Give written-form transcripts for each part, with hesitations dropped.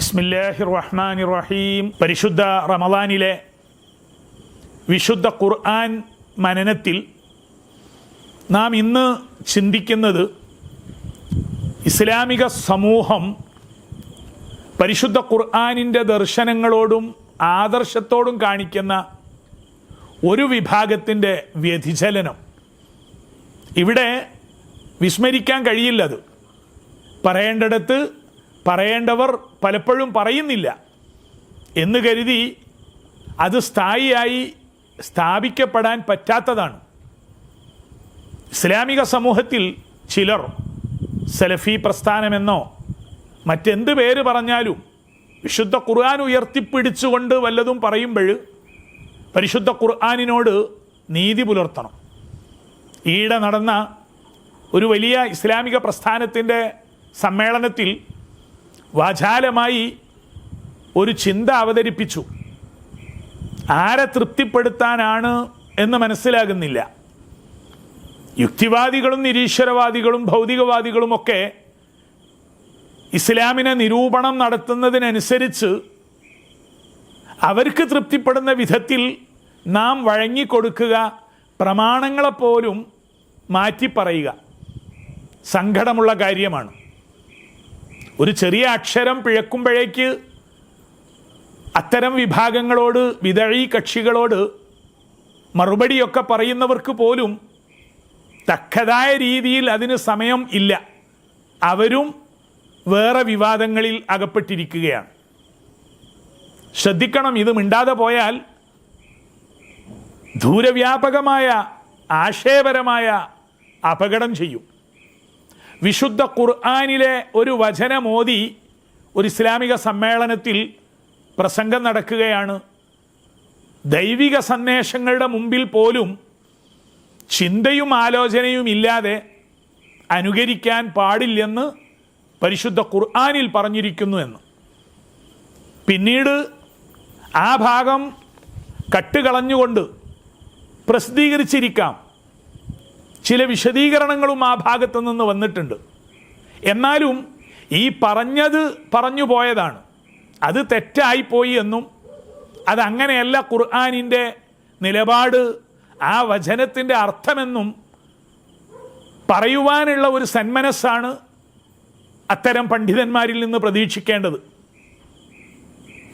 ബിസ്മില്ലാഹിർ റഹ്മാനിർ റഹീം. പരിശുദ്ധ റമളാനിലെ വിശുദ്ധ ഖുർആൻ മനനത്തിൽ നാം ഇന്ന് ചിന്തിക്കുന്നത് ഇസ്ലാമിക സമൂഹം പരിശുദ്ധ ഖുർആനിൻ്റെ ദർശനങ്ങളോടും ആദർശത്തോടും കാണിക്കുന്ന ഒരു വിഭാഗത്തിൻ്റെ വ്യതിചലനം. ഇവിടെ വിസ്മരിക്കാൻ കഴിയില്ലത്. പറയേണ്ടിടത്ത് പറയേണ്ടവർ പലപ്പോഴും പറയുന്നില്ല എന്ന് കരുതി അത് സ്ഥായിയായി സ്ഥാപിക്കപ്പെടാൻ പറ്റാത്തതാണ്. ഇസ്ലാമിക സമൂഹത്തിൽ ചിലർ സലഫി പ്രസ്ഥാനമെന്നോ മറ്റെന്ത് പേര് പറഞ്ഞാലും വിശുദ്ധ ഖുർആൻ ഉയർത്തിപ്പിടിച്ചുകൊണ്ട് വല്ലതും പറയുമ്പോൾ പരിശുദ്ധ ഖുർആനിനോട് നീതി പുലർത്തണം. ഈയിടെ നടന്ന ഒരു വലിയ ഇസ്ലാമിക പ്രസ്ഥാനത്തിൻ്റെ സമ്മേളനത്തിൽ വാചാലമായി ഒരു ചിന്ത അവതരിപ്പിച്ചു. ആരെ തൃപ്തിപ്പെടുത്താനാണ് എന്ന് മനസ്സിലാകുന്നില്ല. യുക്തിവാദികളും നിരീശ്വരവാദികളും ഭൗതികവാദികളുമൊക്കെ ഇസ്ലാമിനെ നിരൂപണം നടത്തുന്നതിനനുസരിച്ച് അവർക്ക് തൃപ്തിപ്പെടുന്ന വിധത്തിൽ നാം വഴങ്ങിക്കൊടുക്കുക, പ്രമാണങ്ങളെപ്പോലും മാറ്റിപ്പറയുക സങ്കടമുള്ള കാര്യമാണ്. ഒരു ചെറിയ അക്ഷരം പിഴക്കുമ്പോഴേക്ക് അത്തരം വിഭാഗങ്ങളോട്, വിദഴി കക്ഷികളോട് മറുപടിയൊക്കെ പറയുന്നവർക്ക് പോലും തക്കതായ രീതിയിൽ അതിന് സമയം ഇല്ല. അവരും വേറെ വിവാദങ്ങളിൽ അകപ്പെട്ടിരിക്കുകയാണ്. ശ്രദ്ധിക്കണം, ഇത് മിണ്ടാതെ പോയാൽ ദൂരവ്യാപകമായ ആശയപരമായ അപകടം ചെയ്യും. വിശുദ്ധ ഖുർആനിലെ ഒരു വചനമോദി ഒരു ഇസ്ലാമിക സമ്മേളനത്തിൽ പ്രസംഗം നടക്കുകയാണ്. ദൈവിക സന്ദേശങ്ങളുടെ മുമ്പിൽ പോലും ചിന്തയും ആലോചനയും ഇല്ലാതെ അനുകരിക്കാൻ പാടില്ലെന്ന് പരിശുദ്ധ ഖുർആനിൽ പറഞ്ഞിരിക്കുന്നു എന്ന്. പിന്നീട് ആ ഭാഗം കട്ടുകളഞ്ഞുകൊണ്ട് പ്രസിദ്ധീകരിച്ചിരിക്കാം. ചില വിശദീകരണങ്ങളും ആ ഭാഗത്തു നിന്ന് വന്നിട്ടുണ്ട്. എന്നാലും ഈ പറഞ്ഞത് പറഞ്ഞു പോയതാണ്, അത് തെറ്റായിപ്പോയി എന്നും അതങ്ങനെയല്ല ഖുർആനിൻ്റെ നിലപാട്, ആ വചനത്തിൻ്റെ അർത്ഥമെന്നും പറയുവാനുള്ള ഒരു സന്മനസ്സാണ് അത്തരം പണ്ഡിതന്മാരിൽ നിന്ന് പ്രതീക്ഷിക്കേണ്ടത്.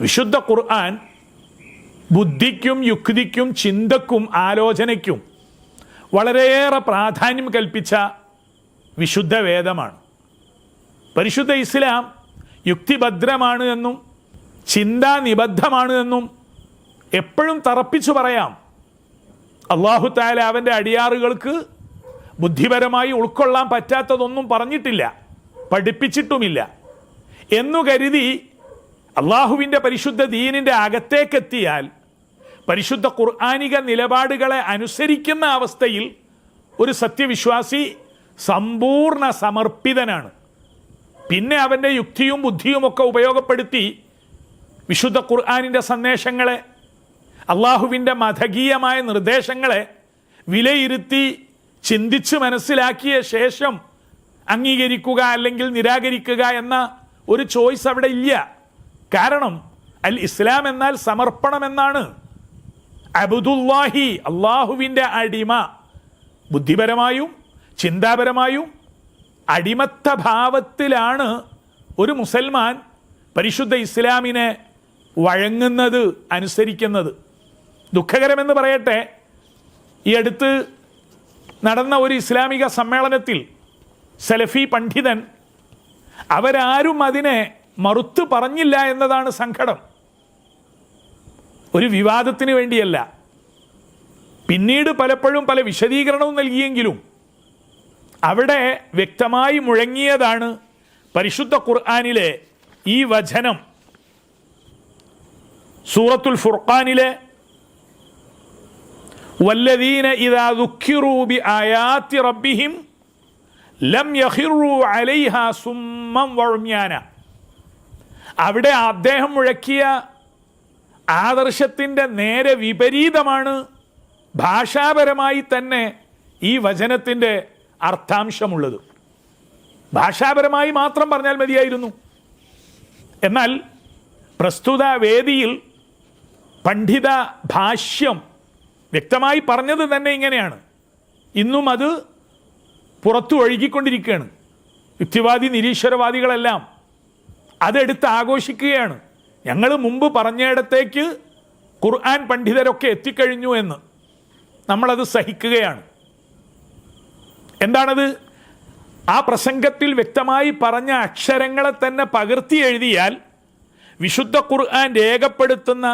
വിശുദ്ധ ഖുർആൻ ബുദ്ധിക്കും യുക്തിക്കും ചിന്തക്കും ആലോചനയ്ക്കും വളരെയേറെ പ്രാധാന്യം കൽപ്പിച്ച വിശുദ്ധ വേദമാണ്. പരിശുദ്ധ ഇസ്ലാം യുക്തിഭദ്രമാണ് എന്നും ചിന്താനിബദ്ധമാണ് എന്നും എപ്പോഴും തറപ്പിച്ചു പറയാം. അല്ലാഹു തആല അവൻ്റെ അടിയാറുകൾക്ക് ബുദ്ധിപരമായി ഉൾക്കൊള്ളാൻ പറ്റാത്തതൊന്നും പറഞ്ഞിട്ടില്ല, പഠിപ്പിച്ചിട്ടുമില്ല എന്നു കരുതി അള്ളാഹുവിൻ്റെ പരിശുദ്ധ ദീനിൻ്റെ അകത്തേക്കെത്തിയാൽ പരിശുദ്ധ ഖുർആനിക നിലപാടുകളെ അനുസരിക്കുന്ന അവസ്ഥയിൽ ഒരു സത്യവിശ്വാസി സമ്പൂർണ്ണ സമർപ്പിതനാണ്. പിന്നെ അവൻ്റെ യുക്തിയും ബുദ്ധിയുമൊക്കെ ഉപയോഗപ്പെടുത്തി വിശുദ്ധ ഖുർആനിൻ്റെ സന്ദേശങ്ങളെ, അള്ളാഹുവിൻ്റെ മതകീയമായ നിർദ്ദേശങ്ങളെ വിലയിരുത്തി ചിന്തിച്ച് മനസ്സിലാക്കിയ ശേഷം അംഗീകരിക്കുക അല്ലെങ്കിൽ നിരാകരിക്കുക എന്ന ഒരു ചോയ്സ് അവിടെ ഇല്ല. കാരണം അൽ ഇസ്ലാം എന്നാൽ സമർപ്പണം എന്നാണ്. അബ്ദുല്ലാഹി, അള്ളാഹുവിൻ്റെ അടിമ. ബുദ്ധിപരമായും ചിന്താപരമായും അടിമത്ത ഭാവത്തിലാണ് ഒരു മുസൽമാൻ പരിശുദ്ധ ഇസ്ലാമിനെ വഴങ്ങുന്നത്, അനുസരിക്കുന്നത്. ദുഃഖകരമെന്ന് പറയട്ടെ, ഈ അടുത്ത് നടന്ന ഒരു ഇസ്ലാമിക സമ്മേളനത്തിൽ സലഫി പണ്ഡിതൻ, അവരാരും അതിനെ മറുത്ത് പറഞ്ഞില്ല എന്നതാണ് സങ്കടം. ഒരു വിവാദത്തിന് വേണ്ടിയല്ല. പിന്നീട് പലപ്പോഴും പല വിശദീകരണവും നൽകിയെങ്കിലും അവിടെ വ്യക്തമായി മുഴങ്ങിയതാണ് പരിശുദ്ധ ഖുർആനിലെ ഈ വചനം. സൂറത്തുൽ ഫുർഖാനിലെ വല്ലദീന ഇദാ ദുക്കിറൂ ബിആയാതി റബ്ബിഹിം ലം യഖിറൂ അലൈഹാ സുമ്മൻ വഉമ്യാന. അവിടെ അദ്ദേഹം മുഴക്കിയ ആദർശത്തിൻ്റെ നേരെ വിപരീതമാണ് ഭാഷാപരമായി തന്നെ ഈ വചനത്തിൻ്റെ അർത്ഥാംശമുള്ളത്. ഭാഷാപരമായി മാത്രം പറഞ്ഞാൽ മതിയായിരുന്നു. എന്നാൽ പ്രസ്തുത വേദിയിൽ പണ്ഡിത ഭാഷ്യം വ്യക്തമായി പറഞ്ഞത് തന്നെ ഇങ്ങനെയാണ്. ഇന്നും അത് പുറത്തു ഒഴുകിക്കൊണ്ടിരിക്കുകയാണ്. യുക്തിവാദി നിരീശ്വരവാദികളെല്ലാം അതെടുത്ത് ആഘോഷിക്കുകയാണ്. ഞങ്ങൾ മുമ്പ് പറഞ്ഞയിടത്തേക്ക് ഖുർആൻ പണ്ഡിതരൊക്കെ എത്തിക്കഴിഞ്ഞു എന്ന്. നമ്മളത് സഹിക്കുകയാണ്. എന്താണത്? ആ പ്രസംഗത്തിൽ വ്യക്തമായി പറഞ്ഞ അക്ഷരങ്ങളെ തന്നെ പകർത്തി എഴുതിയാൽ വിശുദ്ധ ഖുർആൻ രേഖപ്പെടുത്തുന്ന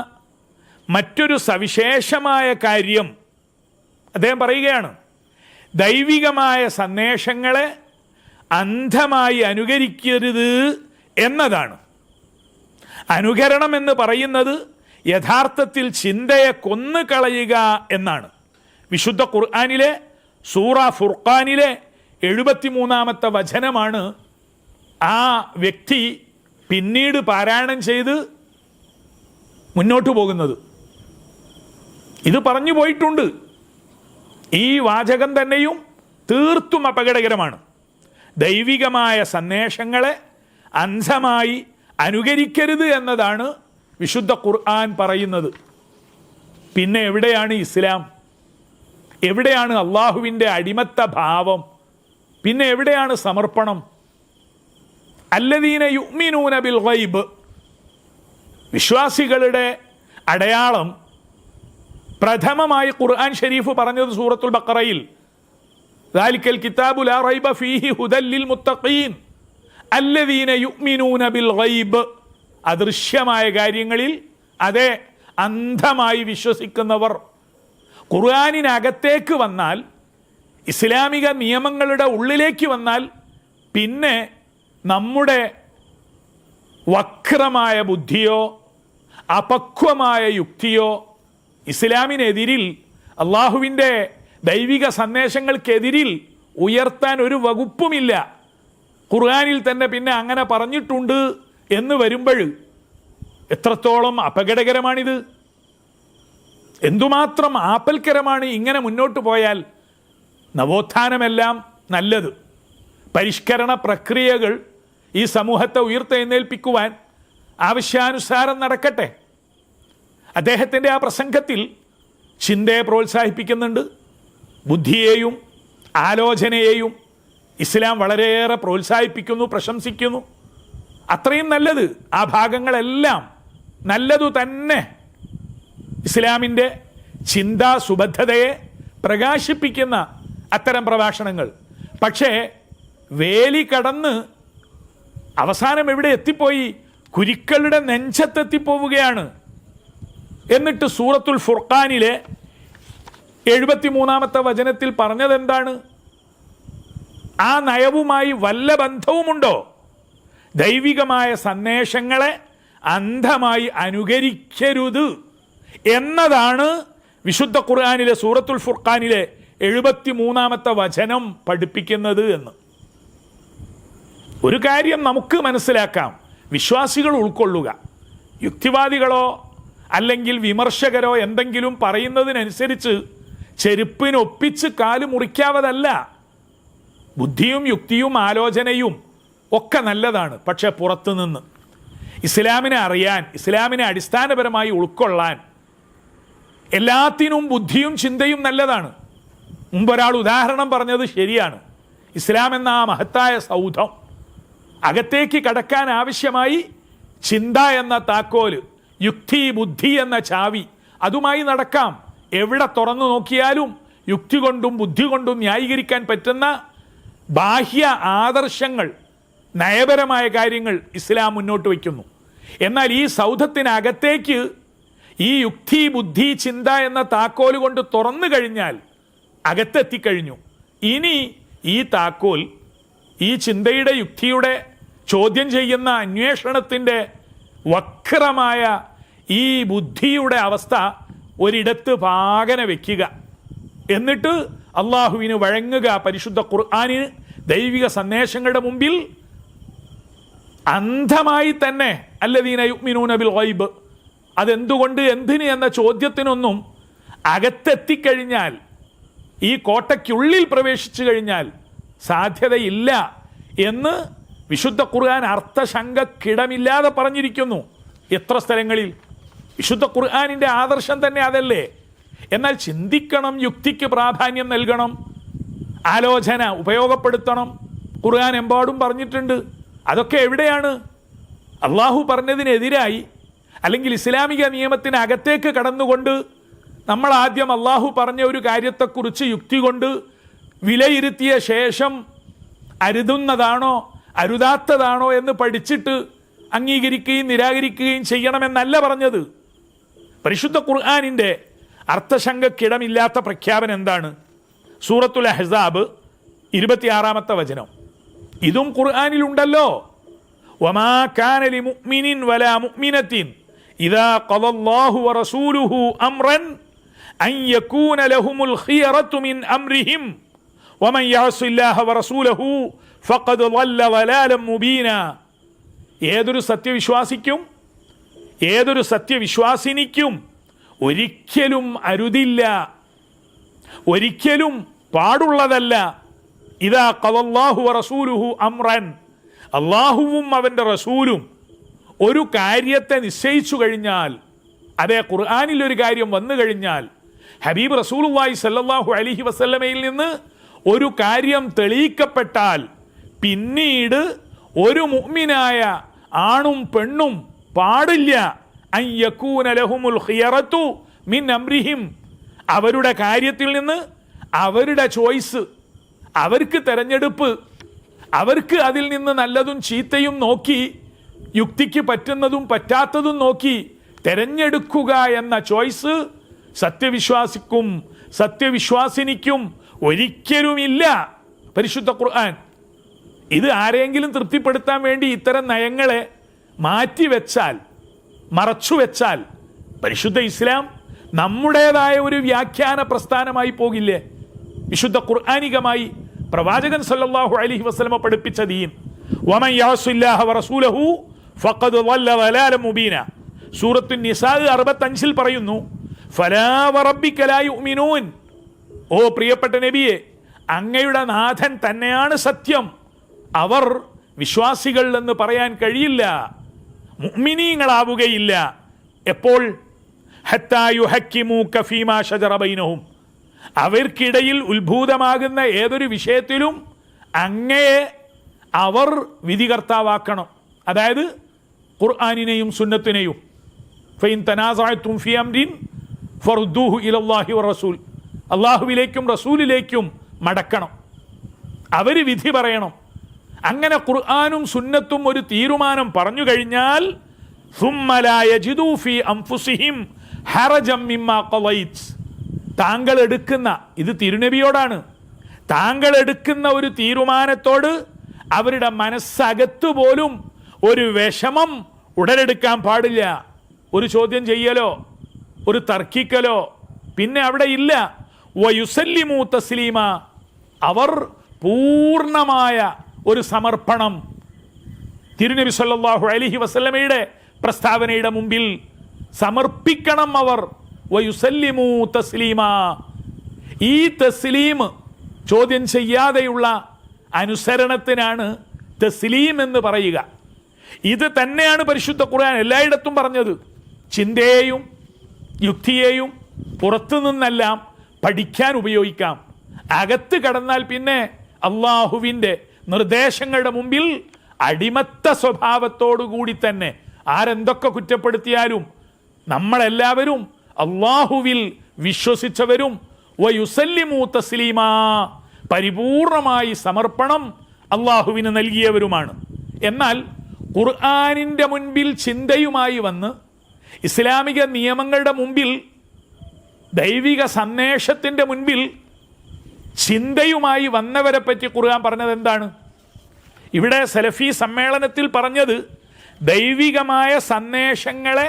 മറ്റൊരു സവിശേഷമായ കാര്യം അദ്ദേഹം പറയുകയാണ്. ദൈവികമായ സന്ദേശങ്ങളെ അന്ധമായി അനുകരിക്കരുത് എന്നതാണ്. അനുകരണം എന്ന് പറയുന്നത് യഥാർത്ഥത്തിൽ ചിന്തയെ കൊന്നുകളയുക എന്നാണ്. വിശുദ്ധ ഖുർആനിലെ സൂറ ഫുർഖാനിലെ 73-ാമത്തെ വചനമാണ് ആ വ്യക്തി പിന്നീട് പാരായണം ചെയ്ത് മുന്നോട്ട് പോകുന്നത്. ഇത് പറഞ്ഞു പോയിട്ടുണ്ട്. ഈ വാചകം തന്നെയും തീർത്തും അപകടകരമാണ്. ദൈവികമായ സന്ദേശങ്ങളെ അന്ധമായി അനുകരിക്കരുത് എന്നതാണ് വിശുദ്ധ ഖുർആൻ പറയുന്നത്. പിന്നെ എവിടെയാണ് ഇസ്ലാം? എവിടെയാണ് അള്ളാഹുവിൻ്റെ അടിമത്ത ഭാവം? പിന്നെ എവിടെയാണ് സമർപ്പണം? അല്ലദീന യുഅ്മിനൂന ബിൽ ഗൈബ്, വിശ്വാസികളുടെ അടയാളം പ്രഥമമായി ഖുർആൻ ഷരീഫ് പറഞ്ഞത് സൂറത്തുൽ ബഖറയിൽ, ദാലിക്കൽ കിതാബു ലാ റൈബ ഫീഹി ഹുദൽ ലിൽ മുത്തഖീൻ അല്ലദീന യുഅ്മിനൂന ബിൽ ഗൈബ്. അദൃശ്യമായ കാര്യങ്ങളിൽ അതേ അന്ധമായി വിശ്വസിക്കുന്നവർ. ഖുർആനിനകത്തേക്ക് വന്നാൽ, ഇസ്ലാമിക നിയമങ്ങളുടെ ഉള്ളിലേക്ക് വന്നാൽ, പിന്നെ നമ്മുടെ വക്രമായ ബുദ്ധിയോ അപക്വമായ യുക്തിയോ ഇസ്ലാമിനെതിരിൽ, അള്ളാഹുവിൻ്റെ ദൈവിക സന്ദേശങ്ങൾക്കെതിരിൽ ഉയർത്താൻ ഒരു വകുപ്പുമില്ല. ഖുർആനിൽ തന്നെ പിന്നെ അങ്ങനെ പറഞ്ഞിട്ടുണ്ട് എന്ന് വരുമ്പോൾ എത്രത്തോളം അപകടകരമാണിത്! എന്തുമാത്രം ആപൽക്കരമാണ് ഇങ്ങനെ മുന്നോട്ട് പോയാൽ. നവോത്ഥാനമെല്ലാം നല്ലത്, പരിഷ്കരണ പ്രക്രിയകൾ ഈ സമൂഹത്തെ ഉയർത്തെഴുന്നേൽപ്പിക്കുവാൻ ആവശ്യാനുസാരം നടക്കട്ടെ. അദ്ദേഹത്തിൻ്റെ ആ പ്രസംഗത്തിൽ ചിന്തയെ പ്രോത്സാഹിപ്പിക്കുന്നുണ്ട്, ബുദ്ധിയെയും ആലോചനയെയും ഇസ്ലാം വളരെയേറെ പ്രോത്സാഹിപ്പിക്കുന്നു, പ്രശംസിക്കുന്നു. അത്രയും നല്ലത്. ആ ഭാഗങ്ങളെല്ലാം നല്ലതു തന്നെ. ഇസ്ലാമിൻ്റെ ചിന്താ സുബദ്ധതയെ പ്രകാശിപ്പിക്കുന്ന അത്തരം പ്രഭാഷണങ്ങൾ. പക്ഷേ വേലി കടന്ന് അവസാനം എവിടെ എത്തിപ്പോയി? കുരുക്കളുടെ നെഞ്ചത്തെത്തിപ്പോവുകയാണ്. എന്നിട്ട് സൂറത്തുൽ ഫുർഖാനിലെ 73-ാമത്തെ വചനത്തിൽ പറഞ്ഞതെന്താണ്? ആ നയവുമായി വല്ല ബന്ധവുമുണ്ടോ? ദൈവികമായ സന്ദേശങ്ങളെ അന്ധമായി അനുകരിക്കരുത് എന്നതാണ് വിശുദ്ധ ഖുർആനിലെ സൂറത്തുൽ ഫുർഖാനിലെ 73-ാമത്തെ വചനം പഠിപ്പിക്കുന്നത് എന്ന്. ഒരു കാര്യം നമുക്ക് മനസ്സിലാക്കാം, വിശ്വാസികൾ ഉൾക്കൊള്ളുക. യുക്തിവാദികളോ അല്ലെങ്കിൽ വിമർശകരോ എന്തെങ്കിലും പറയുന്നതിനനുസരിച്ച് ചെരുപ്പിനൊപ്പിച്ച് കാല് മുറിക്കാവതല്ല. ബുദ്ധിയും യുക്തിയും ആലോചനയും ഒക്കെ നല്ലതാണ്. പക്ഷേ പുറത്തുനിന്ന് ഇസ്ലാമിനെ അറിയാൻ, ഇസ്ലാമിനെ അടിസ്ഥാനപരമായി ഉൾക്കൊള്ളാൻ എല്ലാത്തിനും ബുദ്ധിയും ചിന്തയും നല്ലതാണ്. മുമ്പൊരാൾ ഉദാഹരണം പറഞ്ഞത് ശരിയാണ്. ഇസ്ലാം എന്ന ആ മഹത്തായ സൗധം അകത്തേക്ക് കടക്കാൻ ആവശ്യമായി ചിന്ത എന്ന താക്കോല്, യുക്തി ബുദ്ധി എന്ന ചാവി, അതുമായി നടക്കാം. എവിടെ തുറന്നു നോക്കിയാലും യുക്തി കൊണ്ടും ബുദ്ധി കൊണ്ടും ന്യായീകരിക്കാൻ പറ്റുന്ന ബാഹ്യ ആദർശങ്ങൾ, നയപരമായ കാര്യങ്ങൾ ഇസ്ലാം മുന്നോട്ട് വയ്ക്കുന്നു. എന്നാൽ ഈ സൗധത്തിനകത്തേക്ക് ഈ യുക്തി ബുദ്ധി ചിന്ത എന്ന താക്കോല് കൊണ്ട് തുറന്നു കഴിഞ്ഞാൽ അകത്തെത്തിക്കഴിഞ്ഞു. ഇനി ഈ താക്കോൽ ഈ ചിന്തയുടെ യുക്തിയുടെ ചോദ്യം ചെയ്യുന്ന അന്വേഷണത്തിൻ്റെ വക്രമായ ഈ ബുദ്ധിയുടെ അവസ്ഥ ഒരിടത്ത് പാകന വയ്ക്കുക, എന്നിട്ട് അള്ളാഹുവിന് വഴങ്ങുക. പരിശുദ്ധ ഖുർആനിന്, ദൈവിക സന്ദേശങ്ങളുടെ മുമ്പിൽ അന്ധമായി തന്നെ അല്ലദീന യുഅ്മിനൂന ബിൽ ഗൈബ്. അതെന്തുകൊണ്ട്, എന്തിന് എന്ന ചോദ്യത്തിനൊന്നും അകത്തെത്തിക്കഴിഞ്ഞാൽ, ഈ കോട്ടയ്ക്കുള്ളിൽ പ്രവേശിച്ചു കഴിഞ്ഞാൽ സാധ്യതയില്ല എന്ന് വിശുദ്ധ ഖുർആൻ അർത്ഥശങ്കക്കിടമില്ലാതെ പറഞ്ഞിരിക്കുന്നു. എത്ര സ്ഥലങ്ങളിൽ? വിശുദ്ധ ഖുർആനിൻ്റെ ആദർശം തന്നെ അതല്ലേ? എന്നാൽ ചിന്തിക്കണം, യുക്തിക്ക് പ്രാധാന്യം നൽകണം, ആലോചന ഉപയോഗപ്പെടുത്തണം. ഖുർആൻ എമ്പാടും പറഞ്ഞിട്ടുണ്ട്. അതൊക്കെ എവിടെയാണ്? അള്ളാഹു പറഞ്ഞതിനെതിരായി അല്ലെങ്കിൽ ഇസ്ലാമിക നിയമത്തിനകത്തേക്ക് കടന്നുകൊണ്ട് നമ്മൾ ആദ്യം അള്ളാഹു പറഞ്ഞ ഒരു കാര്യത്തെക്കുറിച്ച് യുക്തി കൊണ്ട് വിലയിരുത്തിയ ശേഷം അരുതുന്നതാണോ അരുതാത്തതാണോ എന്ന് പഠിച്ചിട്ട് അംഗീകരിക്കുകയും നിരാകരിക്കുകയും ചെയ്യണമെന്നല്ല പറഞ്ഞത്. പരിശുദ്ധ ഖുർആനിൻ്റെ അർത്ഥശങ്കക്കിടമില്ലാത്ത പ്രഖ്യാപനം എന്താണ്? സൂറത്തുൽ അഹ്സാബ് 26-ാമത്തെ വചനം. ഇതും ഖുർആനിലുണ്ടല്ലോ. വമാ കാന ലിമുഅ്മിനിൻ വലാ മുഅ്മിനത്തിൻ ഇദാ ഖദല്ലാഹു വറസൂലുഹു അംറൻ അൻ യകൂന ലഹുമുൽ ഖിയറതു മിൻ അംരിഹിം വമൻ യഅസില്ലാഹ വറസൂലഹു ഫഖദ് ളല്ല ളലാലൻ മുബീന. ഏതൊരു സത്യവിശ്വാസിക്കും ഏതൊരു സത്യവിശ്വാസിനിക്കും ഒരിക്കലും അരുതില്ല, ഒരിക്കലും പാടുള്ളതല്ല. ഇദാ ഖദല്ലാഹു വറസൂലുഹു അംറൻ, അള്ളാഹുവും അവൻ്റെ റസൂലും ഒരു കാര്യത്തെ നിശ്ചയിച്ചു കഴിഞ്ഞാൽ, അതേ ഖുർആനിൽ ഒരു കാര്യം വന്നു കഴിഞ്ഞാൽ, ഹബീബ് റസൂലുള്ളാഹി സ്വല്ലല്ലാഹു അലൈഹി വസല്ലമയിൽ നിന്ന് ഒരു കാര്യം തെളിയിക്കപ്പെട്ടാൽ പിന്നീട് ഒരു മുഅ്മിനായ ആണും പെണ്ണും പാടില്ല അൻ യകൂന ലഹുമുൽ ഖിയറതു മിൻ അംരിഹിം, അവരുടെ കാര്യത്തിൽ നിന്ന് അവരുടെ ചോയ്സ്, അവർക്ക് തെരഞ്ഞെടുപ്പ്, അവർക്ക് അതിൽ നിന്ന് നല്ലതും ചീത്തയും നോക്കി, യുക്തിക്ക് പറ്റുന്നതും പറ്റാത്തതും നോക്കി തെരഞ്ഞെടുക്കുക എന്ന ചോയ്സ് സത്യവിശ്വാസിക്കും സത്യവിശ്വാസിനിക്കും ഒരിക്കലുമില്ല. പരിശുദ്ധ ഖുർആൻ ഇത് ആരെങ്കിലും തൃപ്തിപ്പെടുത്താൻ വേണ്ടി ഇത്തരം നയങ്ങളെ മാറ്റിവെച്ചാൽ, മറച്ചുവെച്ചാൽ പരിശുദ്ധ ഇസ്ലാം നമ്മുടേതായ ഒരു വ്യാഖ്യാന പ്രസ്ഥാനമായി പോകില്ലേ? വിശുദ്ധ ഖുർആനികമായി പ്രവാചകൻ സല്ലല്ലാഹു അലൈഹി വസല്ലമ പഠിപ്പിച്ച ദീൻ, വമൻ യഅസില്ലാഹ വറസൂലഹു ഫഖദ് ളല്ല ളലാലൻ മുബീന. സൂറത്തുൻ നിസാ 65 പറയുന്നു, ഫലാ വറബ്ബിക ലാ യുഅ്മിനൂൻ. ഓ പ്രിയപ്പെട്ട നബിയെ, അങ്ങയുടെ നാഥൻ തന്നെയാണ് സത്യം, അവർ വിശ്വാസികൾ എന്ന് പറയാൻ കഴിയില്ല, മുഅ്മിനീങ്ങളാവുകയില്ല. എപ്പോൾ? ഹത്താ യുഹക്കിമൂക ഫീമാ ശജറ ബൈനഹും, അവർക്കിടയിൽ ഉത്ഭൂതമാകുന്ന ഏതൊരു വിഷയത്തിലും അങ്ങയെ അവർ വിധികർത്താവാക്കണം. അതായത് ഖുർആനിനെയും സുന്നത്തിനെയും. ഫഇൻ തനാസഅതും ഫീ അംരിൻ ഫറുദ്ദൂഹു ഇലല്ലാഹി വറസൂൽ, അള്ളാഹുവിലേക്കും റസൂലിലേക്കും മടക്കണം, അവർ വിധി പറയണം. അങ്ങനെ ഖുർആനും സുന്നത്തും ഒരു തീരുമാനം പറഞ്ഞു കഴിഞ്ഞാൽ സുമ്മ ലാ യജിദൂ ഫീ അൻഫുസിഹിം ഹറജം മിമ്മാ ഖളൈത്, താങ്കൾ എടുക്കുന്ന, ഇത് തിരുനബിയോടാണ്, താങ്കൾ എടുക്കുന്ന ഒരു തീരുമാനത്തോട് അവരുടെ മനസ്സകത്ത് പോലും ഒരു വിഷമം ഉടലെടുക്കാൻ പാടില്ല. ഒരു ചോദ്യം ചെയ്യലോ ഒരു തർക്കിക്കലോ പിന്നെ അവിടെ ഇല്ല. വയുസല്ലിമു തസ്ലീമ, അവർ പൂർണ്ണമായ ഒരു സമർപ്പണം തിരുനബി സല്ലല്ലാഹു അലൈഹി വസല്ലമയുടെ പ്രസ്താവനയുടെ മുമ്പിൽ സമർപ്പിക്കണം അവർ. വയുസല്ലിമു തസ്ലീമ, ഈ തസ്ലീം ചോദ്യം ചെയ്യാതെയുള്ള അനുസരണത്തിനാണ് തസ്ലീം എന്ന് പറയുക. ഇത് തന്നെയാണ് പരിശുദ്ധ ഖുർആൻ എല്ലായിടത്തും പറഞ്ഞത്. ചിന്തയെയും യുക്തിയെയും പുറത്തു നിന്നെല്ലാം പഠിക്കാൻ ഉപയോഗിക്കാം. അകത്ത് കടന്നാൽ പിന്നെ അള്ളാഹുവിൻ്റെ നിർദ്ദേശങ്ങളുടെ മുമ്പിൽ അടിമത്ത സ്വഭാവത്തോടുകൂടി തന്നെ ആരെന്തൊക്കെ കുറ്റപ്പെടുത്തിയാലും നമ്മളെല്ലാവരും അള്ളാഹുവിൽ വിശ്വസിച്ചവരും വയുസല്ലിമു തസ്ലീമാ, പരിപൂർണമായി സമർപ്പണം അള്ളാഹുവിന് നൽകിയവരുമാണ്. എന്നാൽ ഖുർആനിൻ്റെ മുൻപിൽ ചിന്തയുമായി വന്ന് ഇസ്ലാമിക നിയമങ്ങളുടെ മുമ്പിൽ ദൈവിക സന്ദേശത്തിൻ്റെ മുൻപിൽ ചിന്തയുമായി വന്നവരെ പറ്റി ഖുർആൻ പറഞ്ഞത് എന്താണ്? ഇവിടെ സലഫി സമ്മേളനത്തിൽ പറഞ്ഞത് ദൈവികമായ സന്ദേശങ്ങളെ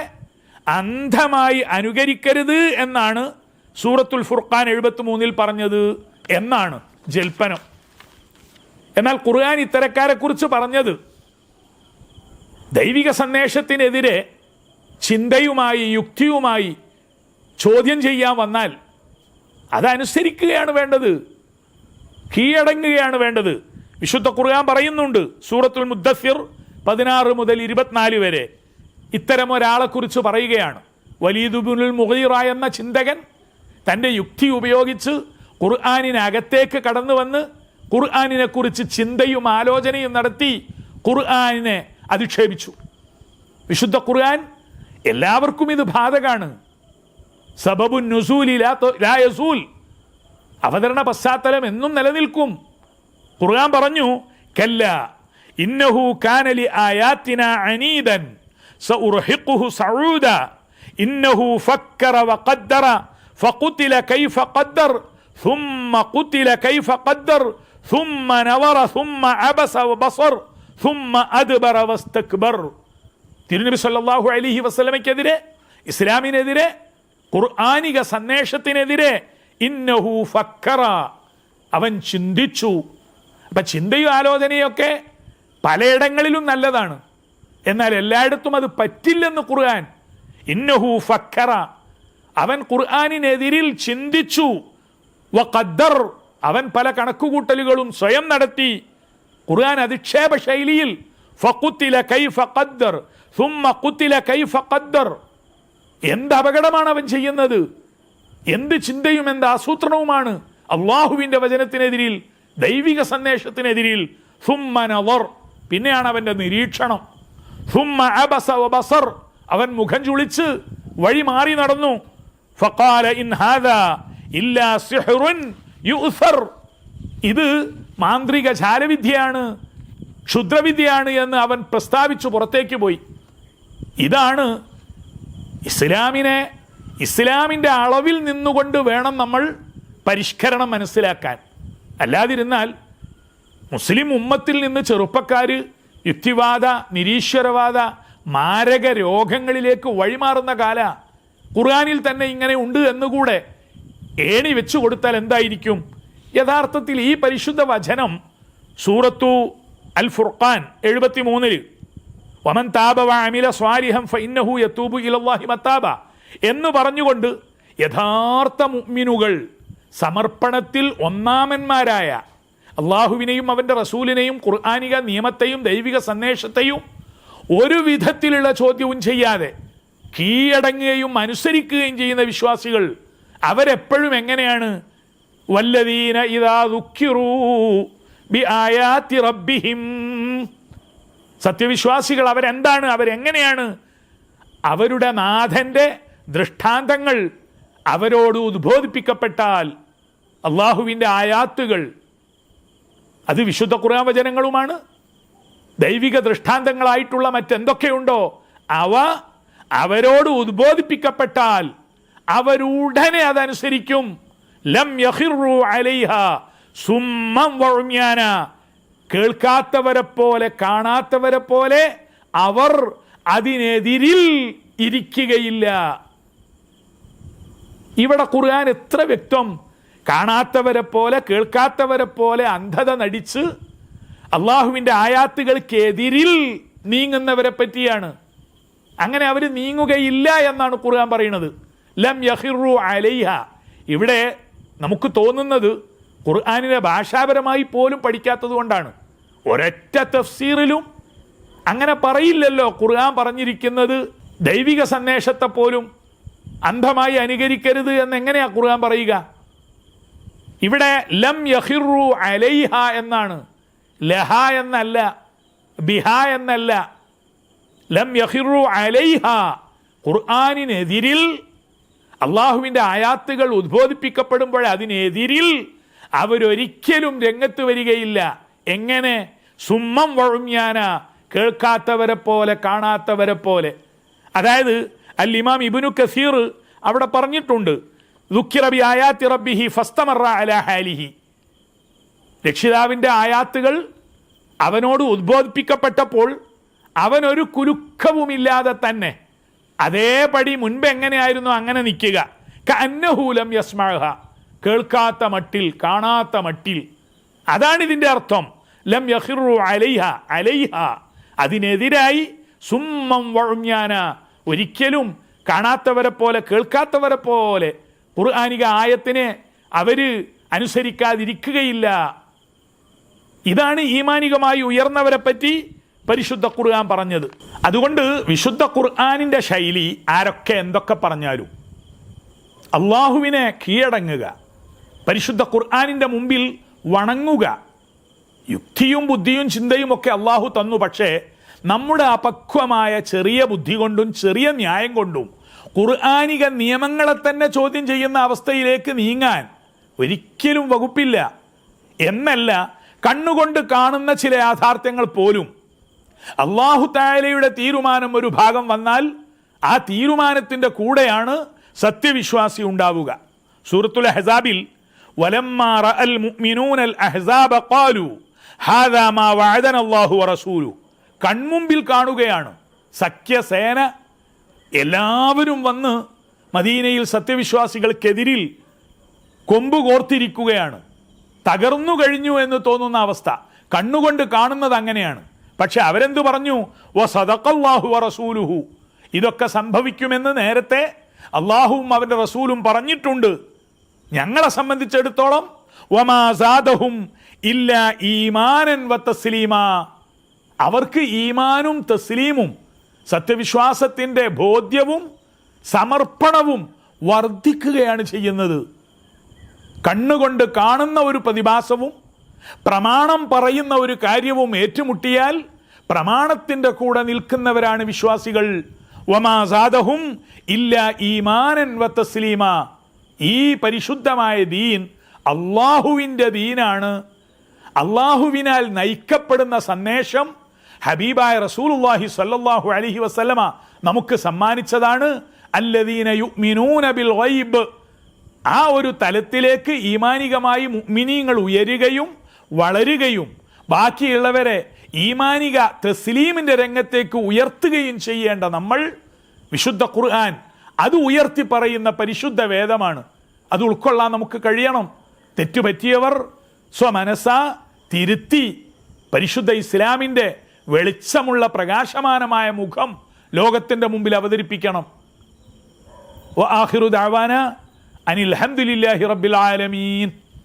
അന്ധമായി അനുകരിക്കരുത് എന്നാണ് സൂറത്തുൽ ഫുർഖാൻ 73 പറഞ്ഞത് എന്നാണ് ജൽപ്പനം. എന്നാൽ ഖുർആൻ ഇത്തരക്കാരെ കുറിച്ച് പറഞ്ഞത് ദൈവിക സന്ദേശത്തിനെതിരെ ചിന്തയുമായി യുക്തിയുമായി ചോദ്യം ചെയ്യാൻ വന്നാൽ അതനുസരിക്കുകയാണ് വേണ്ടത്, കീഴടങ്ങുകയാണ് വേണ്ടത്. വിശുദ്ധ ഖുർആൻ പറയുന്നുണ്ട് സൂറത്തുൽ മുദ്ദസ്സിർ 16 മുതൽ 24 വരെ, ഇത്തരം ഒരാളെക്കുറിച്ച് പറയുകയാണ്. വലീദ് ഇബ്നുൽ മുഗീറ എന്ന ചിന്തകൻ തൻ്റെ യുക്തി ഉപയോഗിച്ച് ഖുർആനിനകത്തേക്ക് കടന്നു വന്ന് ഖുർആനിനെ കുറിച്ച് ചിന്തയും ആലോചനയും നടത്തി ഖുർആനിനെ അധിക്ഷേപിച്ചു. വിശുദ്ധ ഖുർആൻ എല്ലാവർക്കും ഇത് ബാധകാണ്. സബബുൻ നുസൂലി ലാ യസൂൽ, അവതരണ പശ്ചാത്തലം എന്നും നിലനിൽക്കും. ഖുർആൻ പറഞ്ഞു, കല്ല ഇന്നഹു കാന ലി ആയാതിനാ അനീദൻ സഉർഹിഖുഹു സഊദ ഇന്നഹു ഫക്കറ വഖദ്ദറ ഫഖുതില കൈഫ ഖദ്ദർ ثم قتل كيف قدر ثم نظر ثم عبس وبصر ثم أدبر واستكبر. തിരുനബി സല്ലല്ലാഹു അലൈഹി വസല്ലമയ്ക്കെതിരെ, ഇസ്ലാമിനെതിരെ, ഖുർആനിക സന്ദേശത്തിനെതിരെ ഇന്നഹു ഫക്കറ, അവൻ ചിന്തിച്ചു. അപ്പം ചിന്തയും ആലോചനയൊക്കെ പലയിടങ്ങളിലും നല്ലതാണ്, എന്നാൽ എല്ലായിടത്തും അത് പറ്റില്ലെന്ന് ഖുർആൻ. ഇന്നഹു ഫക്കറ, അവൻ ഖുർആനിനെതിരിൽ ചിന്തിച്ചു. വഖദ്ദർ, അവൻ പല കണക്കുകൂട്ടലുകളും സ്വയം നടത്തി. ഖുർആൻ അധിക്ഷേപ ശൈലിയിൽ ഫഖുതില കൈഫ ഖദ്ദർ ثم قتل كيف قدر. എന്ത് അപകടമാണ് അവൻ ചെയ്യുന്നത്? എന്ത് ചിന്തയും എന്ത് ആസൂത്രണവുമാണ് അള്ളാഹുവിൻ്റെ വചനത്തിനെതിരിൽ, ദൈവിക സന്ദേശത്തിനെതിരിൽ. ثم نظر, പിന്നെയാണ് അവൻ്റെ നിരീക്ഷണം. ثم عبس وبصر, അവൻ മുഖം ചുളിച്ച് വഴി മാറി നടന്നു. فقال إن هذا إلا سحر يؤثر, ഇത് മാന്ത്രിക ജാലവിദ്യയാണ്, ക്ഷുദ്രവിദ്യയാണ് എന്ന് അവൻ പ്രസ്താവിച്ചു പുറത്തേക്ക് പോയി. ഇതാണ് ഇസ്ലാമിൻ്റെ അളവിൽ നിന്നുകൊണ്ട് വേണം നമ്മൾ പരിഷ്കരണം മനസ്സിലാക്കാൻ. അല്ലാതിരുന്നാൽ മുസ്ലിം ഉമ്മത്തിൽ നിന്ന് ചെറുപ്പക്കാർ യുക്തിവാദ, നിരീശ്വരവാദ, മാരക രോഗങ്ങളിലേക്ക് വഴിമാറുന്ന കാല. ഖുർആനിൽ തന്നെ ഇങ്ങനെ ഉണ്ട് എന്നുകൂടെ ഏണി വെച്ചു കൊടുത്താൽ എന്തായിരിക്കും? യഥാർത്ഥത്തിൽ ഈ പരിശുദ്ധ വചനം സൂറത്തു അൽ ഫുർഖാൻ 73 വമൻ താബ വഅമില സ്വാലിഹൻ ഫഇന്നഹു യതൂബു ഇലല്ലാഹി മതാബ എന്ന് പറഞ്ഞുകൊണ്ട് യഥാർത്ഥ മുഅ്മിനുകൾ സമർപ്പണത്തിൽ ഒന്നാമന്മാരായ അള്ളാഹുവിനെയും അവൻ്റെ റസൂലിനെയും ഖുർആനിക നിയമത്തെയും ദൈവിക സന്ദേശത്തെയും ഒരു വിധത്തിലുള്ള ചോദ്യവും ചെയ്യാതെ കീഴടങ്ങുകയും അനുസരിക്കുകയും ചെയ്യുന്ന വിശ്വാസികൾ അവരെപ്പോഴും എങ്ങനെയാണ്? വല്ലദീന ഇദാ ദുക്കിറൂ ബിആയാതി റബ്ബിഹിം, സത്യവിശ്വാസികൾ അവരെന്താണ്, അവരെങ്ങനെയാണ്? അവരുടെ നാഥൻ്റെ ദൃഷ്ടാന്തങ്ങൾ അവരോട് ഉദ്ബോധിപ്പിക്കപ്പെട്ടാൽ, അള്ളാഹുവിൻ്റെ ആയാത്തുകൾ, അത് വിശുദ്ധ ഖുർആൻ വചനങ്ങളുമാണ്, ദൈവിക ദൃഷ്ടാന്തങ്ങളായിട്ടുള്ള മറ്റെന്തൊക്കെയുണ്ടോ അവ അവരോട് ഉദ്ബോധിപ്പിക്കപ്പെട്ടാൽ അവരുടനെ അതനുസരിക്കും. ലം യഖിറു അലൈഹ സുമ്മൻ വഉമ്യാന, കേൾക്കാത്തവരെ പോലെ കാണാത്തവരെ പോലെ അവർ അതിനെതിരിൽ ഇരിക്കുകയില്ല. ഇവിടെ ഖുർആൻ എത്ര വ്യക്തം! കാണാത്തവരെ പോലെ കേൾക്കാത്തവരെ പോലെ അന്ധത നടിച്ച് അള്ളാഹുവിൻ്റെ ആയാത്തുകൾക്കെതിരിൽ നീങ്ങുന്നവരെ പറ്റിയാണ്. അങ്ങനെ അവർ നീങ്ങുകയില്ല എന്നാണ് ഖുർആൻ പറയുന്നത്. ലം യഖിറു അലൈഹ. ഇവിടെ നമുക്ക് തോന്നുന്നത് ഖുർആനിനെ ഭാഷാപരമായി പോലും പഠിക്കാത്തത് കൊണ്ടാണ്. ഒരൊറ്റ തഫ്സീറിലും അങ്ങനെ പറയില്ലല്ലോ. ഖുർആൻ പറഞ്ഞിരിക്കുന്നത് ദൈവിക സന്ദേശത്തെ പോലും അന്ധമായി അനുകരിക്കരുത് എന്നെങ്ങനെയാണ് ഖുർആൻ പറയുക? ഇവിടെ ലം യഖിറു അലൈഹ എന്നാണ്, ലഹ എന്നല്ല, ബിഹ എന്നല്ല. ലം യഖിറു അലൈഹ, ഖുർആനിനെതിരിൽ അള്ളാഹുവിൻ്റെ ആയാത്തുകൾ ഉദ്ബോധിപ്പിക്കപ്പെടുമ്പോൾ അതിനെതിരിൽ അവരൊരിക്കലും രംഗത്ത് വരികയില്ല. എങ്ങനെ? സുമ്മം വഴുമ്യാന, കേൾക്കാത്തവരെ പോലെ കാണാത്തവരെ പോലെ. അതായത് അൽ ഇമാം ഇബ്നു കസീർ അവിടെ പറഞ്ഞിട്ടുണ്ട്, ദുഃഖിറ ബി ആയാത്തി റബ്ബിഹി ഫസ്തമറ അലാ ഹാലിഹി, രക്ഷിതാവിൻ്റെ ആയാത്തുകൾ അവനോട് ഉദ്ബോധിപ്പിക്കപ്പെട്ടപ്പോൾ അവനൊരു കുലുക്കവുമില്ലാതെ തന്നെ അതേപടി മുൻപ് എങ്ങനെയായിരുന്നു അങ്ങനെ നിൽക്കുക. കഅന്നഹു ലം യസ്മഅഹ, കേൾക്കാത്ത മട്ടിൽ, കാണാത്ത മട്ടിൽ. അതാണ് ഇതിൻ്റെ അർത്ഥം. ലം യഖിറു അലൈഹ, അലൈഹ അതിനെതിരായി, സുമ്മം വഉമ്യാന ഒരിക്കലും കാണാത്തവരെ പോലെ കേൾക്കാത്തവരെ പോലെ ഖുർആനിക ആയത്തിനെ അവർ അനുസരിക്കാതിരിക്കുകയില്ല. ഇതാണ് ഈമാനികമായി ഉയർന്നവരെ പറ്റി പരിശുദ്ധ ഖുർആൻ പറഞ്ഞത്. അതുകൊണ്ട് വിശുദ്ധ ഖുർആനിൻ്റെ ശൈലി ആരൊക്കെ എന്തൊക്കെ പറഞ്ഞാലും അള്ളാഹുവിനെ കീഴടങ്ങുക, പരിശുദ്ധ ഖുർആനിൻ്റെ മുമ്പിൽ വണങ്ങുക. യുക്തിയും ബുദ്ധിയും ചിന്തയും ഒക്കെ അള്ളാഹു തന്നു. പക്ഷേ നമ്മുടെ അപക്വമായ ചെറിയ ബുദ്ധി കൊണ്ടും ചെറിയ ന്യായം കൊണ്ടും ഖുർആനിക നിയമങ്ങളെ തന്നെ ചോദ്യം ചെയ്യുന്ന അവസ്ഥയിലേക്ക് നീങ്ങാൻ ഒരിക്കലും വകുപ്പില്ല. എന്നല്ല, കണ്ണുകൊണ്ട് കാണുന്ന ചില യാഥാർത്ഥ്യങ്ങൾ പോലും അല്ലാഹു തആലയുടെ തീരുമാനം ഒരു ഭാഗം വന്നാൽ ആ തീരുമാനത്തിൻ്റെ കൂടെയാണ് സത്യവിശ്വാസി ഉണ്ടാവുക. സൂറത്തുൽ അഹ്സാബിൽ വലമ്മാ റഅൽ മുഅ്മിനൂനൽ അഹ്സാബ ഖാലു ഹാദാ മാ വഅദനല്ലാഹു വറസൂലു, കൺമുമ്പിൽ കാണുകയാണ് സഖ്യസേന എല്ലാവരും വന്ന് മദീനയിൽ സത്യവിശ്വാസികൾക്കെതിരിൽ കൊമ്പ് കോർത്തിരിക്കുകയാണ്. തകർന്നു കഴിഞ്ഞു എന്ന് തോന്നുന്ന അവസ്ഥ കണ്ണുകൊണ്ട് കാണുന്നത് അങ്ങനെയാണ്. പക്ഷെ അവരെന്തു പറഞ്ഞു? വസദഖല്ലാഹു വറസൂലുഹു, ഇതൊക്കെ സംഭവിക്കുമെന്ന് നേരത്തെ അള്ളാഹുവും അവൻ്റെ റസൂലും പറഞ്ഞിട്ടുണ്ട്. ഞങ്ങളെ സംബന്ധിച്ചിടത്തോളം വമാ സാദഹും ഇല്ലാ ഈമാനൻ വതസ്ലീമാ, അവർക്ക് ഈമാനും തസ്ലീമും സത്യവിശ്വാസത്തിൻ്റെ ബോധ്യവും സമർപ്പണവും വർദ്ധിക്കുകയാണ് ചെയ്യുന്നത്. കണ്ണുകൊണ്ട് കാണുന്ന ഒരു പ്രതിഭാസവും പ്രമാണം പറയുന്ന ഒരു കാര്യവും ഏറ്റുമുട്ടിയാൽ പ്രമാണത്തിൻ്റെ കൂടെ നിൽക്കുന്നവരാണ് വിശ്വാസികൾ. വമാ സാദഹും ഇല്ലാ ഈമാനൻ വതസ്ലീമാ, ഈ പരിശുദ്ധമായ ദീൻ അള്ളാഹുവിൻ്റെ ദീനാണ്. അള്ളാഹുവിനാൽ നയിക്കപ്പെടുന്ന സന്ദേശം ഹബീബായ റസൂലുള്ളാഹി സ്വല്ലല്ലാഹു അലൈഹി വസല്ലമ നമുക്ക് സമ്മാനിച്ചതാണ്. അല്ലദീന യുഅ്മിനൂന ബിൽ ഗൈബ്, ആ ഒരു തലത്തിലേക്ക് ഈമാനികമായി മുഅ്മിനീങ്ങൾ ഉയരുകയും വളരുകയും ബാക്കിയുള്ളവരെ ഈമാനിക തസ്ലീമിൻ്റെ രംഗത്തേക്ക് ഉയർത്തുകയും ചെയ്യേണ്ട നമ്മൾ വിശുദ്ധ ഖുർആൻ അത് ഉയർത്തി പറയുന്ന പരിശുദ്ധ വേദമാണ്. അത് ഉൾക്കൊള്ളാൻ നമുക്ക് കഴിയണം. തെറ്റുപറ്റിയവർ സ്വമനസ തിരുത്തി പരിശുദ്ധ ഇസ്ലാമിൻ്റെ വെളിച്ചമുള്ള പ്രകാശമാനമായ മുഖം ലോകത്തിൻ്റെ മുമ്പിൽ അവതരിപ്പിക്കണം. വആഖിറു ദഅവാന അനിൽ ഹംദുലില്ലാഹി റബ്ബിൽ ആലമീൻ.